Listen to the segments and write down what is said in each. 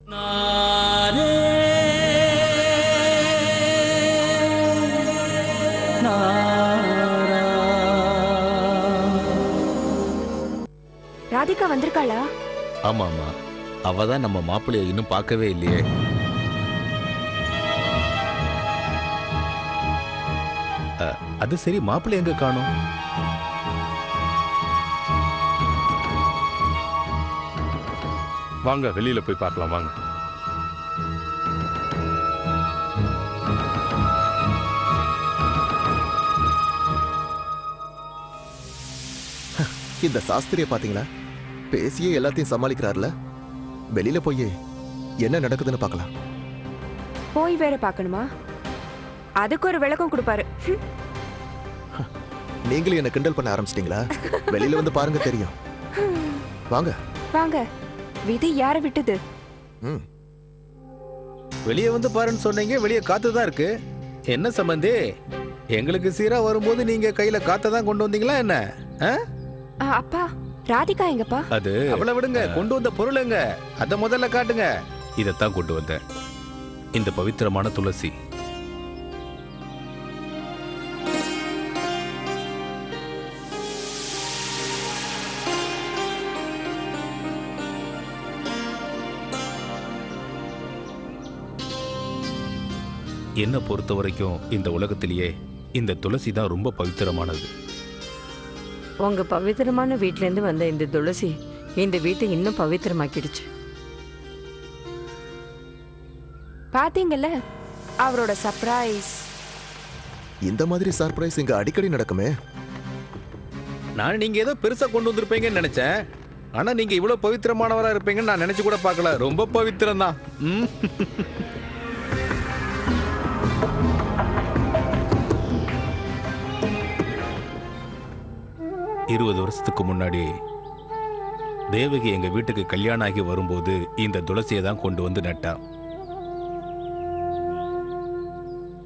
ராதிகா வந்திருக்காளா? ஆமா ஆமா, அவதான் நம்ம மாப்பிள்ளைய இன்னும் பார்க்கவே இல்லையே. அது சரி, மாப்பிள்ளை எங்க காணோம்? வாங்க வெளியில போய் பார்க்கலாம் வாங்க. இந்த சாஸ்திரிய பாத்தீங்களா? பேசியே எல்லாத்தையும் சமாளிக்கிறார்ல. வெளியில போய் என்ன நடக்குதுன்னு பார்க்கலாம். போய் வேற பார்க்கணுமா? அதுக்கு ஒரு விளக்கம் கொடுப்பாரு. நீங்களும் என்ன கிண்டல் பண்ண ஆரம்பிச்சிட்டீங்களா? வெளியில வந்து பாருங்க, தெரியும். வாங்க வாங்க. விதி யார விட்டது? வெளியே வந்து பாருன்னு சொன்னீங்க, வெளியே காத்து தான் இருக்கு. என்ன சம்பந்தி, எங்களுக்கு சீரா வரும்போது நீங்க கையில காத்த தான் கொண்டு வந்தீங்களா என்ன? அப்பா, ராதிகா எங்கப்பா? அது அவளை விடுங்க, கொண்டு வந்த பொருள் எங்க அத முதல்ல காட்டுங்க. இதத்தான் கொண்டு வந்தேன், இந்த பவித்திரமான துளசி. என்ன பொறுத்த வரைக்கும் இந்த உலகத்திலேயே இந்த துளசி தான் ரொம்ப பவித்திரமானது. உங்க பவித்திரமான வீட்ல இருந்து வந்த இந்த துளசி இந்த வீட்டை இன்னும் பவித்திரமாக்கிடுச்சு. பாத்தீங்கல்ல அவரோட சர்ப்ரைஸ். இந்த மாதிரி சர்ப்ரைஸ் இங்க அடிக்கடி நடக்குமே. நான் நீங்க ஏதோ பெருசா கொண்டு வந்திருப்பீங்கன்னு நினைச்சேன். ஆனா நீங்க இவ்வளவு பவித்திரமானவரா இருப்பீங்கன்னு நான் நினைச்சு கூட பார்க்கல. ரொம்ப பவித்திரம் தான். 20 வருஷத்துக்கு முன்னாடி தேவகி எங்க வீட்டுக்கு கல்யாணம் ஆகி வரும்போது இந்த துளசியை தான் கொண்டு வந்து நட்டா.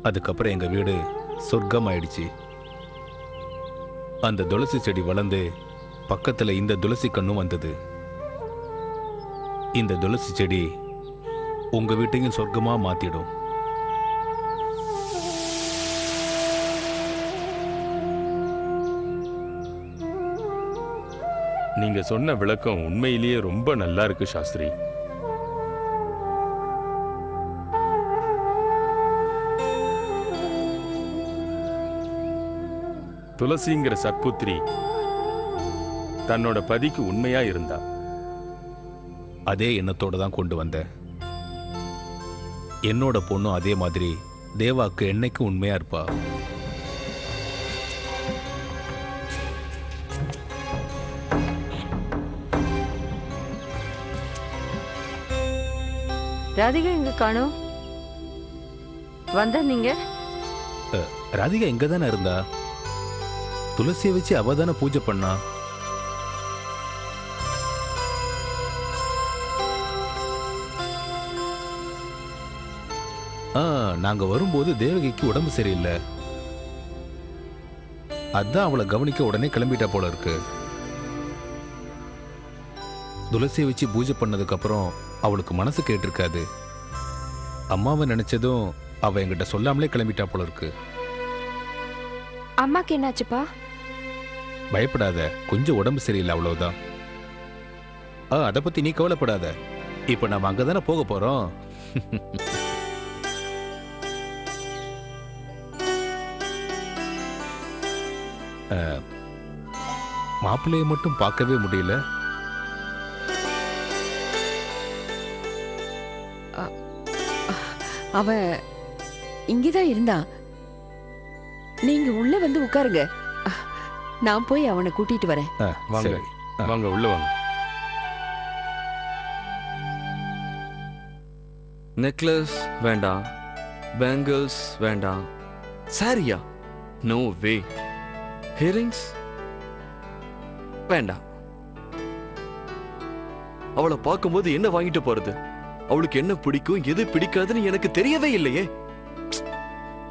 அதுக்கப்புறம் எங்க வீடு சொர்க்கம் ஆயிடுச்சு. அந்த துளசி செடி வளர்ந்து பக்கத்துல இந்த துளசி கண்ணும் வந்தது. இந்த துளசி செடி உங்க வீட்டையும் சொர்க்கமா மாத்திடும். நீங்க சொன்ன விளக்கம் உண்மையிலேயே ரொம்ப நல்லா இருக்கு சாஸ்திரி. துளசிங்கிற சத்புத்திரி தன்னோட பதிக்கு உண்மையா இருந்தா. அதே எண்ணத்தோட தான் கொண்டு வந்தேன். என்னோட பொண்ணும் அதே மாதிரி தேவாக்கு என்னைக்கும் உண்மையா இருப்பா. ராதிகா எங்க காணோம்? வந்தா நீங்க? ராதிகா எங்க தானே இருந்தா? துளசியை வச்சு அவ தானே பூஜை பண்ணா. நாங்க வரும்போது தேவகிக்கு உடம்பு சரியில்லை. அதான் அவளை கவனிக்க உடனே கிளம்பிட்டா போல இருக்கு. துளசியை வச்சு பூஜை பண்ணதுக்கு அப்புறம் அவளுக்கு மனசு கேட்டிருக்காது. அம்மாவை நினைச்சதும் அவ என்கிட்ட சொல்லாமலே கிளம்பிட்டா போல இருக்கு. அம்மாக்கு என்னாச்சுப்பா? பயப்படாத, கொஞ்சம் உடம்பு சரியில்லை, அவ்வளவுதான். அத பத்தி நீ கவலைப்படாத. இப்ப நாம அங்கதானே போக போறோம். மாப்பிள்ளையை மட்டும் பார்க்கவே முடியல. அவன் இங்கதான் இருந்தான். நீங்க உள்ள வந்து உட்காருங்க, நான் போய் அவனை கூட்டிட்டு வரேன். வாங்க சரி. வாங்க உள்ள வாங்க. நெக்லஸ் வேண்டாம், பேங்கிள்ஸ் வேண்டாம், சாரியா நோ வே, ஹியரிங்ஸ் வேண்டாம். அவளை பார்க்கும்போது என்ன வாங்கிட்டு போறது? அவளுக்கு என்ன பிடிக்கும் எது பிடிக்காதுன்னு எனக்கு தெரியவே இல்லையே.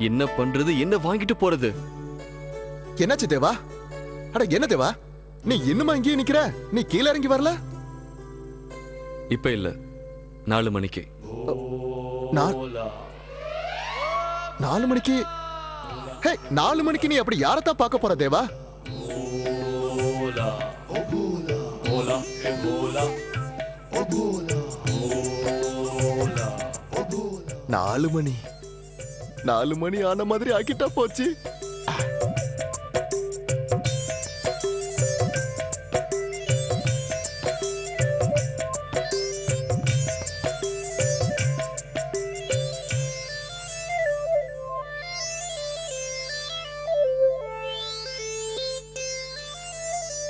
என்ன பண்றது, என்ன வாங்கிட்டு போறது? என்னாச்சு தேவா? அட என்ன தேவா, நீ இன்னுமா இங்கேயே நிக்கிற? நீ கீழே இறங்கி வரல? இப்ப இல்ல, 4 மணிக்கு. 4 மணிக்கு? ஹே, 4 மணிக்கு நீ அப்படி யாரத்தான் பார்க்க போற தேவா? நாலு மணி 4 மணி ஆன மாதிரி ஆக்கிட்டா போச்சு.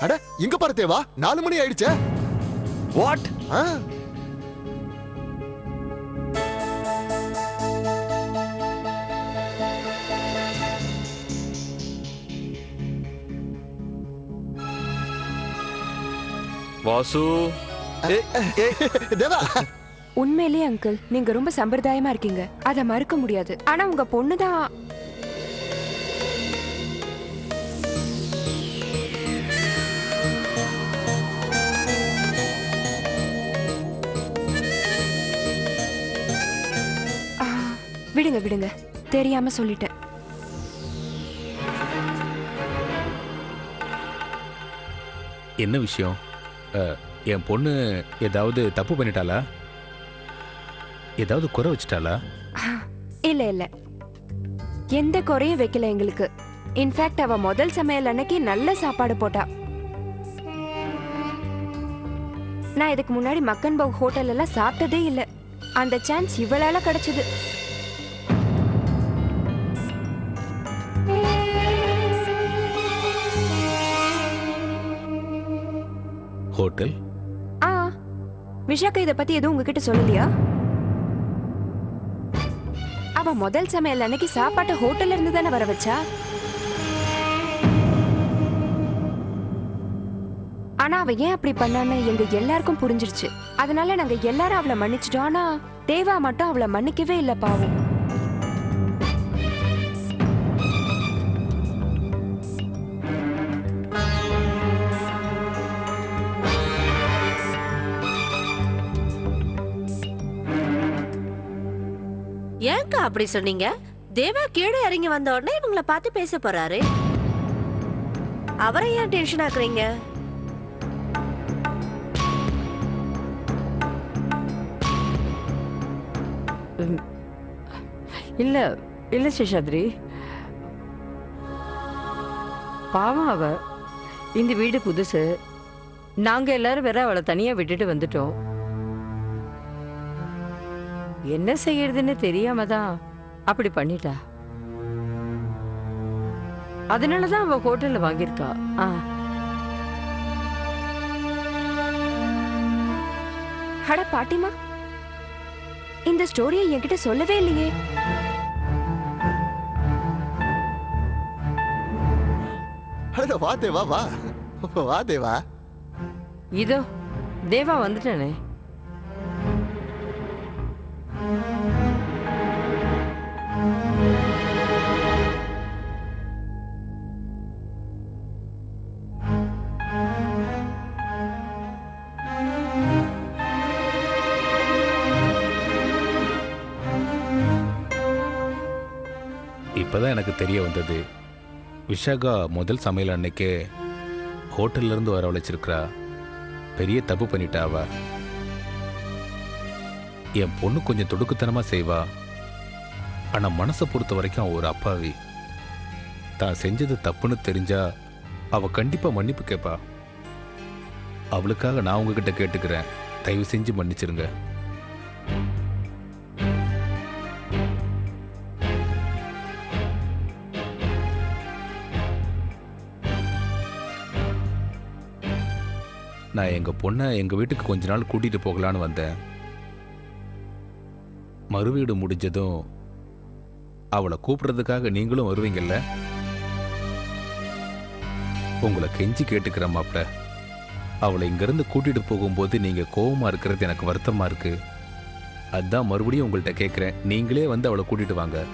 அட இங்க பாரு தேவா, 4 மணி ஆயிடுச்சே. வாட்? வாசு, தேவா, உண்மையிலேயே அங்கிள் நீங்க ரொம்ப சம்பிரதாயமா இருக்கீங்க, அத மறுக்க முடியாது. ஆனா உங்க பொண்ணுதான். விடுங்க விடுங்க, தெரியாம சொல்லிட்டேன். என்ன விஷயம்? என் பொண்ணு ஏதாவது தப்பு பண்ணிட்டாளா? ஏதாவது குறை வச்சிட்டாளா? இல்ல இல்ல, எந்த குறையும் வைக்கல எங்களுக்கு. இன்ஃபேக்ட் அவ முதல் சமையல் அன்னைக்கு நல்ல சாப்பாடு போட்டா. நான் இதுக்கு முன்னாடி மக்கன் பவ் ஹோட்டல் எல்லாம் சாப்பிட்டதே இல்ல. அந்த சான்ஸ் இவளால கிடைச்சது. ஹோட்டல்? விஷாக்கா இத பத்தி எதுவும் உங்ககிட்ட சொல்லலையா? அவ முதல் சமையல் அன்னைக்கு சாப்பாட்டை ஹோட்டல்ல இருந்து தானே வர வச்சா. ஆனா அவ ஏன் அப்படி பண்ணான்னு எங்க எல்லாருக்கும் புரிஞ்சிருச்சு. அதனால நாங்க எல்லாரும் அவளை மன்னிச்சிட்டோம். ஆனா தேவா மட்டும் அவளை மன்னிக்கவே இல்ல பாவம். ஏன்க்கா அப்படி சொன்னீங்க? தேவா கீழே இறங்கி வந்த உடனே இவங்களை பார்த்து பேச போறாரு. அவரை ஏன் டென்ஷன் ஆக்குறீங்க? இல்ல இல்ல சேஷாத்ரி, பாவம் அவ. இந்த வீடு புதுசு, நாங்க எல்லாரும் வேற அவளை தனியா விட்டுட்டு வந்துட்டோம். என்ன செய்யறதுன்னு தெரியாம தான் அப்படி பண்ணிட்டா. அதனாலதான் அவ ஹோட்டல்ல வாங்கியிருக்கா. அட பாட்டிமா, இந்த ஸ்டோரியை என்கிட்ட சொல்லவே இல்லையே. அட வா தேவா, வா வா தேவா. இதோ தேவா வந்துட்டானே. இப்பதான் எனக்கு தெரிய வந்தது, விஷாகா முதல் சமையல் அன்னைக்கே ஹோட்டல்ல இருந்து வரவழைச்சிருக்கிறா. பெரிய தப்பு பண்ணிட்டா அவ. என் பொண்ணு கொஞ்சம் துடுக்குத்தனமா செய்வா, ஆனா மனசை பொறுத்த வரைக்கும் அவ ஒரு அப்பாவி. தான் செஞ்சது தப்புன்னு தெரிஞ்சா அவ கண்டிப்பா மன்னிப்பு கேட்பா. அவளுக்காக நான் உங்ககிட்ட கேட்டுக்கிறேன், தயவு செஞ்சு மன்னிச்சிருங்க. நான் எங்க பொண்ணை எங்க வீட்டுக்கு கொஞ்ச நாள் கூட்டிட்டு போகலான்னு வந்தேன். மறுவீடு முடிஞ்சதும் அவளை கூப்பிடுறதுக்காக நீங்களும் வருவீங்கல்ல? உங்களை கெஞ்சி கேட்டுக்கிற மாப்ள, அவளை இங்கிருந்து கூட்டிட்டு போகும்போது நீங்க கோவமா இருக்கிறது எனக்கு வருத்தமா இருக்கு. அதான் மறுபடியும் உங்கள்கிட்ட கேட்கிறேன், நீங்களே வந்து அவளை கூட்டிட்டு வாங்க.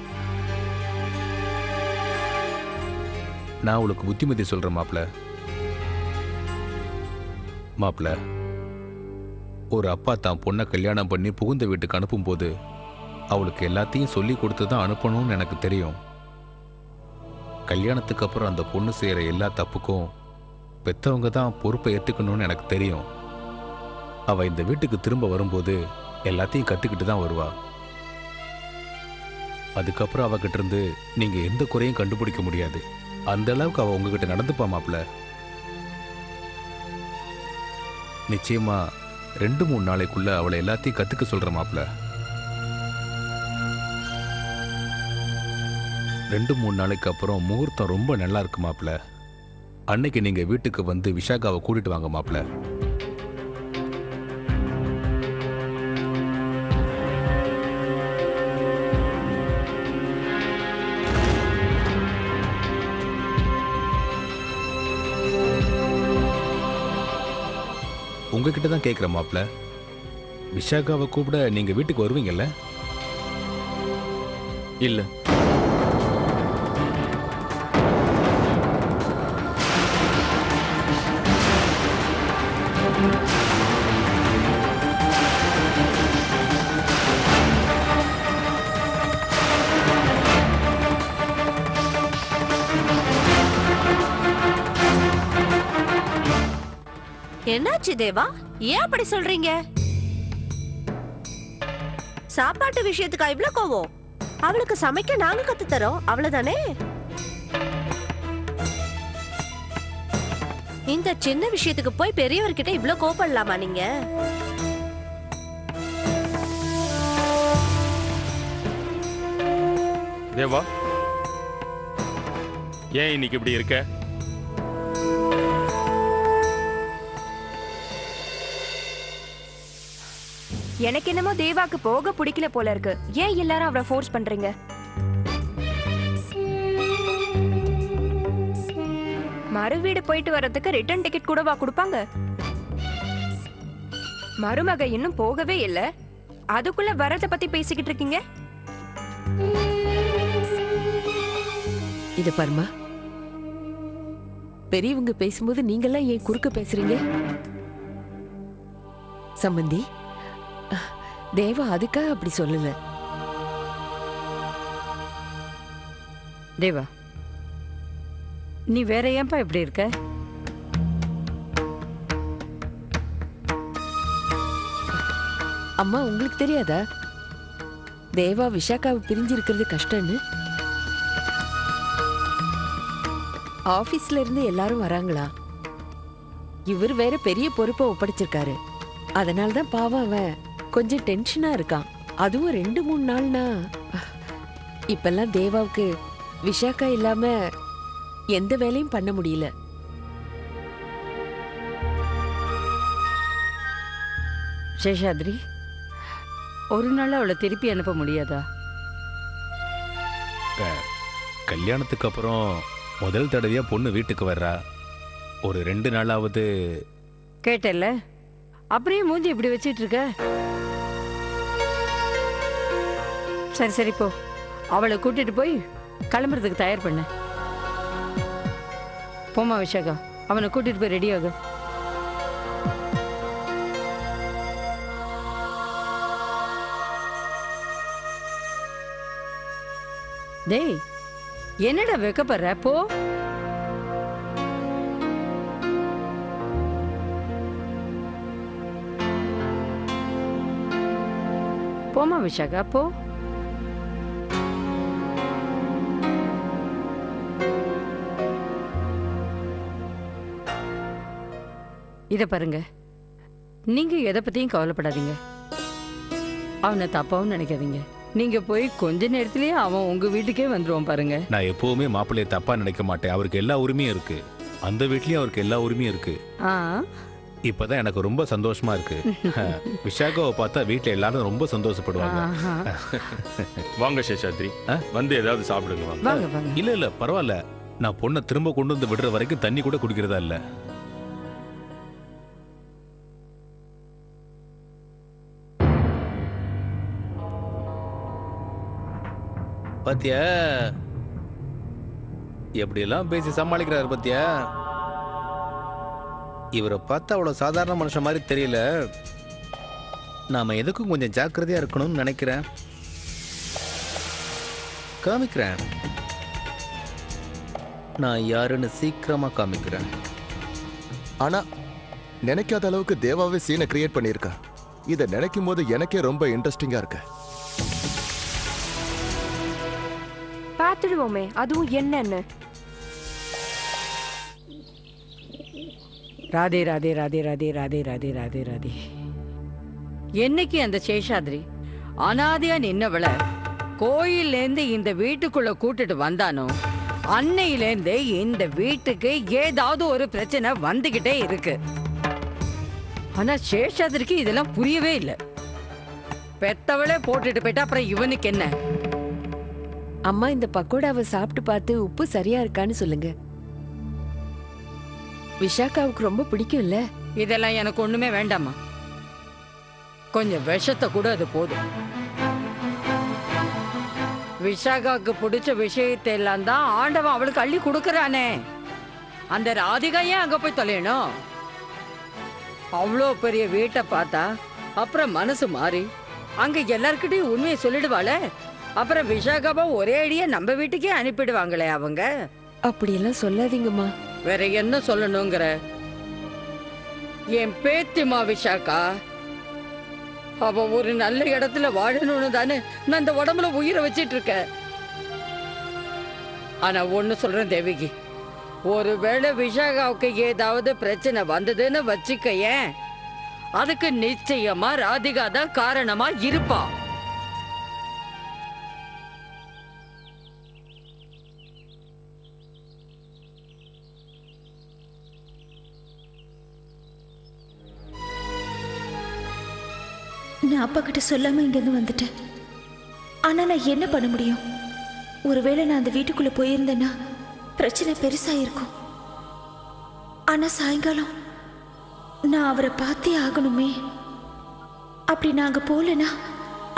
நான் அவளுக்கு புத்திமதி சொல்றேன் மாப்ள. ஒரு அப்பா தான் பொண்ணை கல்யாணம் பண்ணி புகுந்த வீட்டுக்கு அனுப்பும்போது அவளுக்கு எல்லாத்தையும் சொல்லி கொடுத்து தான் அனுப்பணும்னு எனக்கு தெரியும். கல்யாணத்துக்கு அப்புறம் அந்த பொண்ணு செய்கிற எல்லா தப்புக்கும் பெற்றவங்க தான் பொறுப்பை ஏற்றுக்கணும்னு எனக்கு தெரியும். அவள் இந்த வீட்டுக்கு திரும்ப வரும்போது எல்லாத்தையும் கற்றுக்கிட்டு தான் வருவா. அதுக்கப்புறம் அவகிட்ட இருந்து நீங்கள் எந்த குறையும் கண்டுபிடிக்க முடியாது. அந்த அளவுக்கு அவள் உங்ககிட்ட நடந்துப்பா மாப்பிள்ள. நிச்சயமா 2-3 நாளைக்குள்ள அவளை எல்லாத்தையும் கற்றுக்க சொல்கிற மாப்பிள்ள. 2-3 நாளைக்கு அப்புறம் முகூர்த்தம் ரொம்ப நல்லா இருக்கு மாப்பிள்ள. அன்னைக்கு நீங்க வீட்டுக்கு வந்து விஷாகாவை கூட்டிட்டு வாங்க மாப்பிள்ள. உங்ககிட்ட தான் கேட்குற மாப்பிள்ள. விஷாகாவை கூப்பிட நீங்க வீட்டுக்கு வருவீங்கல்ல? இல்ல. என்னாச்சு தேவா, ஏன் அப்படி சொல்றீங்க? சாப்பாட்டு விஷயத்துக்கு இவ்ளோ கோவம்? அவளுக்கு சமைக்க நாங்க கத்து தரோம், அவ்வளவுதானே? இந்த சின்ன விஷயத்துக்கு போய் பெரியவர்கிட்ட இவ்ளோ கோபப்படலாமா நீங்க? தேவா, ஏன் இன்னைக்கு இப்படி இருக்க? எனக்கு என்னமோ தேவாக்கு போக பிடிக்கல போல இருக்கு. ஏன் எல்லாரும் அவரை ஃபோர்ஸ் பண்றீங்க? மறு வீடு போயிட்டு வர்றதுக்கு ரிட்டர்ன் டிக்கெட் கூடவா கொடுப்பாங்க? மருமக இன்னும் போகவே இல்ல, அதுக்குள்ள வரத பத்தி பேசிக்கிட்டு இருக்கீங்க. இத பாருமா, பெரியவங்க பேசும்போது நீங்கெல்லாம் ஏன் குறுக்க பேசுறீங்க? சம்பந்தி, தேவா அதுக்காக அப்படி சொல்லல. தேவா, நீ வேற ஏன்பா இப்படி இருக்க? அம்மா, உங்களுக்கு தெரியாதா தேவா விஷாக்காவை பிரிஞ்சு இருக்கிறது கஷ்டம்னு? ஆபீஸ்ல இருந்து எல்லாரும் வராங்களா? இவர் வேற பெரிய பொறுப்பை ஒப்படைச்சிருக்காரு. அதனால்தான் பாவம் அவன் கொஞ்சம் டென்ஷனா இருக்கான். அதுவும் 2-3 நாள்னா. இப்பெல்லாம் தேவாவுக்கு விஷாக்கா இல்லாம எந்த வேலையும் பண்ண முடியல. சேஷாத்ரி, ஒரு நாள் அவளை திருப்பி அனுப்ப முடியாதா? கல்யாணத்துக்கு அப்புறம் முதல் தடவையா பொண்ணு வீட்டுக்கு வர்றா. ஒரு 2 நாளாவது. கேட்டல்ல, அப்படியே மூஞ்சி இப்படி வச்சிட்டு இருக்க. சரி சரி போ, அவளை கூட்டிட்டு போய் கிளம்புறதுக்கு தயார் பண்ண. போமா விஷாகா, அவனை கூட்டிட்டு போய் ரெடி ஆகு. டேய், என்னடா வெக்கப்படுற? போ. போமா விஷாகா, போ. இத பாருங்க, நீங்க எதை பத்தியும் கவலைப்படாதீங்க. அவனை தப்பாவும் நினைக்காதீங்க. நீங்க போய் கொஞ்ச நேரத்திலேயே அவன் உங்க வீட்டுக்கே வந்துருவான் பாருங்க. நான் எப்பவுமே மாப்பிள்ளைய தப்பா நினைக்க மாட்டேன். அவருக்கு எல்லா உரிமையும் இருக்கு. அந்த வீட்லயும் அவருக்கு எல்லா உரிமையும் இருக்கு. இப்பதான் எனக்கு ரொம்ப சந்தோஷமா இருக்கு. விஷாகாவை பார்த்தா வீட்டுல எல்லாரும் ரொம்ப சந்தோஷப்படுவாங்க. வாங்க சேஷாத்ரி, வந்து ஏதாவது சாப்பிடுங்க. வாங்க வாங்க. இல்ல இல்ல பரவாயில்ல, நான் பொண்ணை திரும்ப கொண்டு வந்து விடுற வரைக்கும் தண்ணி கூட குடிக்கிறதா இல்ல. பாத்தியா எப்படி எல்லாம் பேசி சமாளிக்கிறாரு பாத்தியா? இவரை பார்த்தா அவ்வளவு சாதாரண மனுஷன் மாதிரி தெரியல. நாம எதுக்கும் கொஞ்சம் ஜாக்கிரதையா இருக்கணும்னு நினைக்கிறேன். காமிக்கிறேன். நான் யாருன்னு சீக்கிரமா காமிக்கிறேன். ஆனா நினைக்காத அளவுக்கு தேவாவே சீனை கிரியேட் பண்ணியிருக்கா. இதை நினைக்கும் போது எனக்கே ரொம்ப இன்ட்ரெஸ்டிங்கா இருக்கு. பார்த்துடுவோமே அதுவும் என்னன்னு. ராதே ராதே ராதே ராதே ராதே ராதே ராதே ராதே. என்னைக்கு அந்த சேஷாத்ரி அனாதையா நின்னவள கோயிலேருந்து இந்த வீட்டுக்குள்ள கூட்டிட்டு வந்தானோ அன்னையிலேருந்து இந்த வீட்டுக்கு ஏதாவது ஒரு பிரச்சனை வந்துகிட்டே இருக்கு. ஆனா சேஷாத்ரிக்கு இதெல்லாம் புரியவே இல்லை. பெத்தவளே போட்டுட்டு போயிட்டா அப்புறம் இவனுக்கு என்ன? அம்மா இந்த பக்கோடாவை சாப்பிட்டு பார்த்து உப்பு சரியா இருக்கான்னு சொல்லுங்க. விஷாக்காவுக்கு ரொம்ப பிடிக்கும்ல. இதெல்லாம் எனக்கு ஒண்ணுமே வேண்டாமா. கொஞ்சம் விஷத்தை கூட அது போதும். விஷாகாவுக்கு பிடிச்ச விஷயத்தை எல்லாம் தான் ஆண்டவன் அவளுக்கு அள்ளி கொடுக்கறானே. அந்த ராதிகா ஏன் அங்க போய் தொலையணும்? அவ்வளோ பெரிய வீட்டை பார்த்தா அப்புறம் மனசு மாறி அங்க எல்லார்கிட்டையும் உண்மையை சொல்லிடுவாளே. அப்புறம் விஷாகாவை ஒரே அடியா நம்ம வீட்டுக்கே அனுப்பிடுவாங்களே அவங்க. அப்படியெல்லாம் சொல்லாதீங்கம்மா. வேற என்ன சொல்லணுங்கிற? என் பேத்திமா விஷாக்கா, அவ ஒரு நல்ல இடத்துல வாழணும்னு தானே நான் இந்த உடம்புல உயிரை வச்சிட்டு இருக்கேன். ஆனா ஒண்ணு சொல்றேன் தேவிகி, ஒருவேளை விஷாகாவுக்கு ஏதாவது பிரச்சனை வந்ததுன்னு வச்சுக்கயேன், அதுக்கு நிச்சயமா ராதிகா தான் காரணமா இருப்பா. நான் அப்பா கிட்ட சொல்லாம இங்கிருந்து வந்துட்டேன். ஆனா நான் என்ன பண்ண முடியும்? ஒருவேளை நான் அந்த வீட்டுக்குள்ள போயிருந்தேன்னா பிரச்சனை பெருசா இருக்கும். ஆனா சாயங்காலம் நான் அவரை பார்த்தே ஆகணுமே. அப்படி நான் அங்க போலனா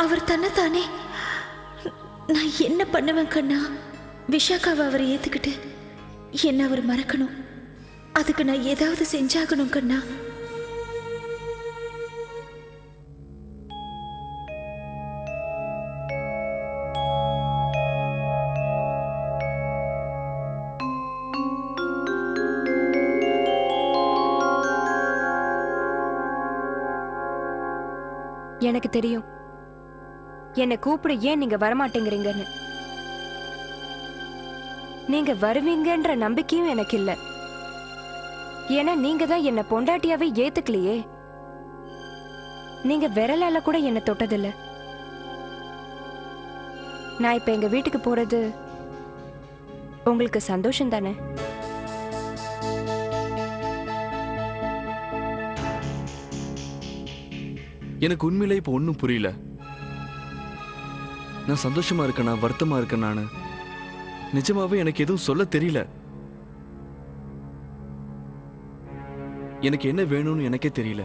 அவர் தன்னைத்தானே. நான் என்ன பண்ணுவேன் கண்ணா? விஷாக்காவை அவரை ஏத்துக்கிட்டு என்ன அவர் மறக்கணும். அதுக்கு நான் ஏதாவது செஞ்சாகணும் கண்ணா. எனக்கு தெரியும் என்னை கூப்பிட ஏன் நீங்க வரமாட்டேங்கிறீங்கன்னு. நீங்க வருவீங்கன்ற நம்பிக்கையும் எனக்கு இல்ல. ஏன்னா நீங்க தான் என்ன பொண்டாட்டியாவே ஏத்துக்கலையே. நீங்க விரலால கூட என்ன தொட்டதில்ல. நான் இப்ப எங்க வீட்டுக்கு போறது உங்களுக்கு சந்தோஷம் தானே? எனக்கு உண்மையிலே இப்போ ஒன்றும் புரியல. நான் சந்தோஷமா இருக்கேனா வருத்தமா இருக்கேன்? நான் நிஜமாவே எனக்கு எதுவும் சொல்ல தெரியல. எனக்கு என்ன வேணும்னு எனக்கே தெரியல.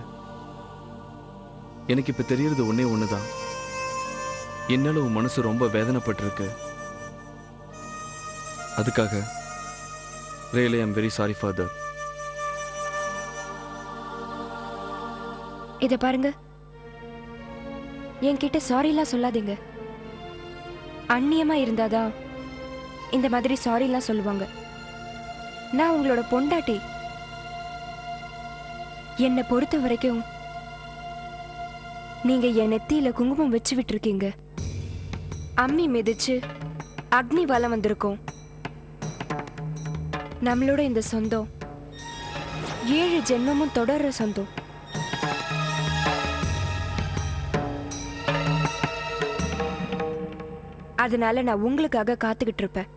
எனக்கு இப்ப தெரியறது ஒன்னே ஒண்ணுதான். என்னால உன் மனசு ரொம்ப வேதனைப்பட்டிருக்கு. அதுக்காக really I am very sorry for that. இத பாருங்க, என்கிட்ட சாரிலாம் சொல்லாதீங்க. அந்நியமா இருந்தாதான் இந்த மாதிரி சாரிலாம் சொல்லுவாங்க. நான் உங்களோட பொண்டாட்டி. என்னை பொறுத்த வரைக்கும் நீங்க என் நெத்தியில குங்குமம் வச்சு விட்டுருக்கீங்க. அம்மி மிதிச்சு அக்னி வலம் வந்திருக்கோம். நம்மளோட இந்த சொந்தம் 7 ஜென்மமும் தொடர்ற சொந்தம். அதனால நான் உங்களுக்காக காத்துக்கிட்டு இருப்பேன்.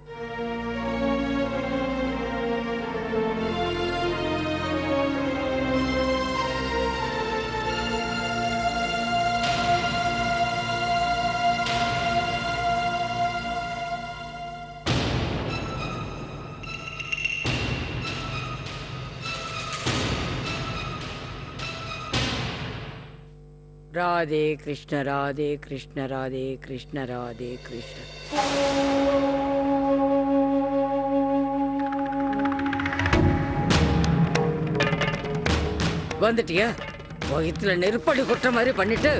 ராதே கிருஷ்ண ராதே கிருஷ்ண ராதே கிருஷ்ண ராதே கிருஷ்ண. வந்துட்டியா? வயிற்றுல நெருப்படி குற்ற மாதிரி பண்ணிட்டு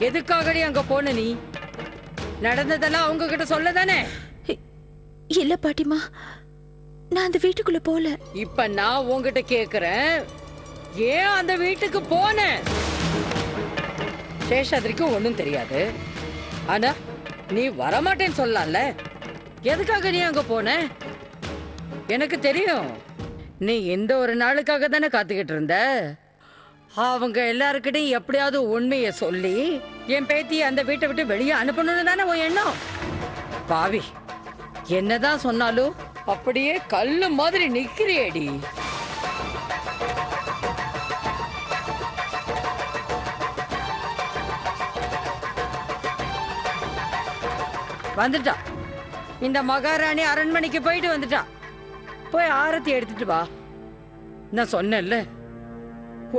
எதுக்காகடி அங்க போன நீ? நடந்ததெல்லாம் அவங்க கிட்ட சொல்லதானே? இல்ல பாட்டிமா, நான் அந்த வீட்டுக்குள்ள போல. இப்ப நான் உன்கிட்ட கேக்குறேன், ஏன் அந்த வீட்டுக்கு போன? சேஷாதிரிக்கு ஒண்ணும் தெரியாது, ஆனா நீ வரமாட்டேன்னு சொல்லலாம்ல. எதுக்காக நீ அங்க போன? எனக்கு தெரியும், நீ இந்த ஒரு நாளுக்காக தானே காத்துக்கிட்டு இருந்த. அவங்க எல்லாருக்கிட்டையும் எப்படியாவது உண்மையை சொல்லி என் பேத்தியை அந்த வீட்டை விட்டு வெளியே அனுப்பணும்னு தானே உன் எண்ணம். பாவி, என்னதான் சொன்னாலும் அப்படியே கல்லு மாதிரி நிக்கிறியேடி. வந்துட்டா இந்த மகாராணி, அரண்மனைக்கு போயிட்டு வந்துட்டா. போய் ஆரத்தி எடுத்துட்டு வா. நான் சொன்னேன்ல,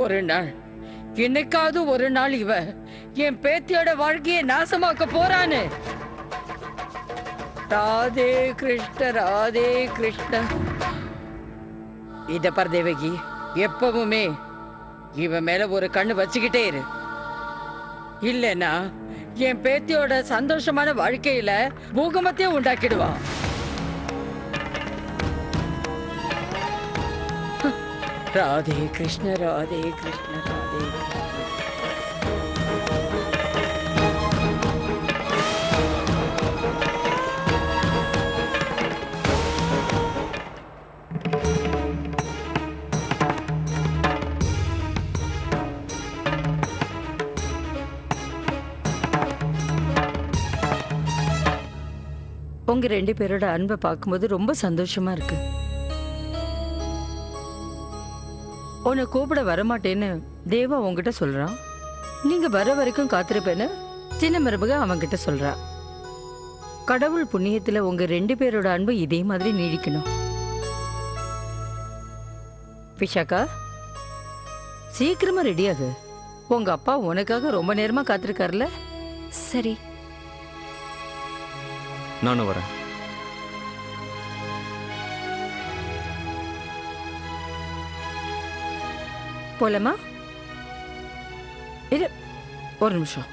ஒரு நாள், என்னைக்காவது ஒரு நாள் இவ என் பேத்தியோட வாழ்க்கையை நாசமாக்க போறான்னு. ராதே கிருஷ்ண, ராதே கிருஷ்ண. இத பார் தேவகி, எப்பவுமே இவன் மேல ஒரு கண்ணு வச்சுக்கிட்டே இரு. இல்லைன்னா என் பேத்தியோட சந்தோஷமான வாழ்க்கையில பூகம்பத்தையும் உண்டாக்கிடுவான். ராதே கிருஷ்ண, ராதே கிருஷ்ண, ராதே கிருஷ்ண. உங்க ரெண்டு பேரோட அன்பை பார்க்கும்போது ரொம்ப சந்தோஷமா இருக்கு. உன்னை கூப்பிட வரமாட்டேன்னு தேவா உங்ககிட்ட சொல்றான். நீங்க வர வரைக்கும் காத்திருப்பேன்னு சின்ன மருமக அவன்கிட்ட சொல்றா. கடவுள் புண்ணியத்துல உங்க ரெண்டு பேரோட அன்பு இதே மாதிரி நீடிக்கணும். விஷாக்கா, சீக்கிரமா ரெடியாகு. உங்க அப்பா உனக்காக ரொம்ப நேரமா காத்திருக்காருல. சரி. நானும் வரேன். போலாமா? இது ஒரு நிமிஷம்.